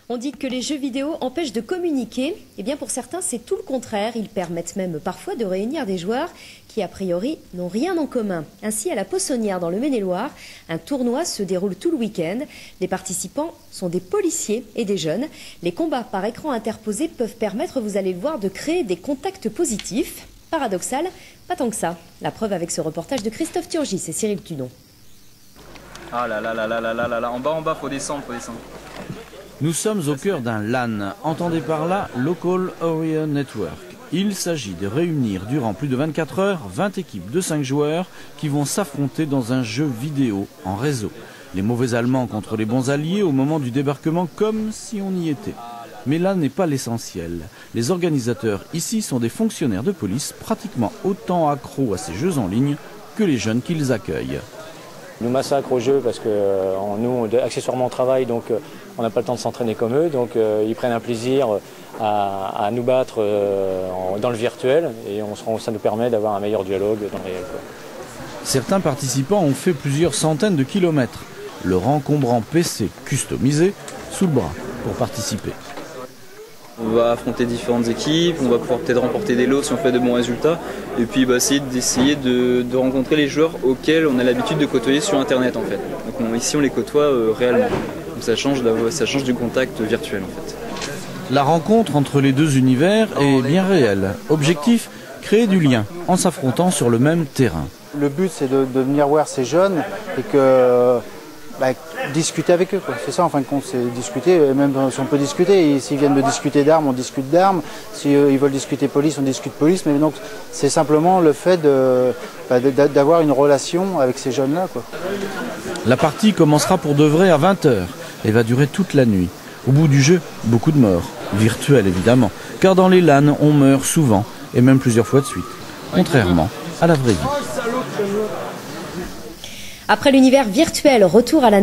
On dit que les jeux vidéo empêchent de communiquer. Eh bien pour certains, c'est tout le contraire. Ils permettent même parfois de réunir des joueurs qui, a priori, n'ont rien en commun. Ainsi, à la Possonnière, dans le Maine-et-Loire, un tournoi se déroule tout le week-end. Les participants sont des policiers et des jeunes. Les combats par écran interposé peuvent permettre, vous allez le voir, de créer des contacts positifs. Paradoxal, pas tant que ça. La preuve avec ce reportage de Christophe Turgis et Cyril Tudon. Ah là là là là là là là là, en bas, faut descendre, Nous sommes au cœur d'un LAN, entendez par là Local Area Network. Il s'agit de réunir durant plus de 24 heures 20 équipes de 5 joueurs qui vont s'affronter dans un jeu vidéo en réseau. Les mauvais Allemands contre les bons alliés au moment du débarquement, comme si on y était. Mais là n'est pas l'essentiel. Les organisateurs ici sont des fonctionnaires de police pratiquement autant accros à ces jeux en ligne que les jeunes qu'ils accueillent. Ils nous massacrent au jeu parce que nous, accessoirement, on travaille, donc on n'a pas le temps de s'entraîner comme eux. Donc ils prennent un plaisir à nous battre dans le virtuel et ça nous permet d'avoir un meilleur dialogue dans le réel, quoi. Certains participants ont fait plusieurs centaines de kilomètres, leur encombrant PC customisé sous le bras pour participer. On va affronter différentes équipes, on va pouvoir peut-être remporter des lots si on fait de bons résultats. Et puis essayer de rencontrer les joueurs auxquels on a l'habitude de côtoyer sur Internet en fait. Donc ici on les côtoie réellement. Donc ça change du contact virtuel en fait. La rencontre entre les deux univers est bien réelle. Objectif, créer du lien en s'affrontant sur le même terrain. Le but c'est de venir voir ces jeunes et que discuter avec eux, c'est ça en fin de compte, c'est discuter, et même si on peut discuter, s'ils viennent me discuter d'armes, on discute d'armes, s'ils veulent discuter police, on discute police, mais donc c'est simplement le fait d'avoir une relation avec ces jeunes-là, quoi. La partie commencera pour de vrai à 20 h et va durer toute la nuit. Au bout du jeu, beaucoup de morts, virtuelles évidemment, car dans les LAN, on meurt souvent, et même plusieurs fois de suite, contrairement à la vraie vie. Après l'univers virtuel, retour à la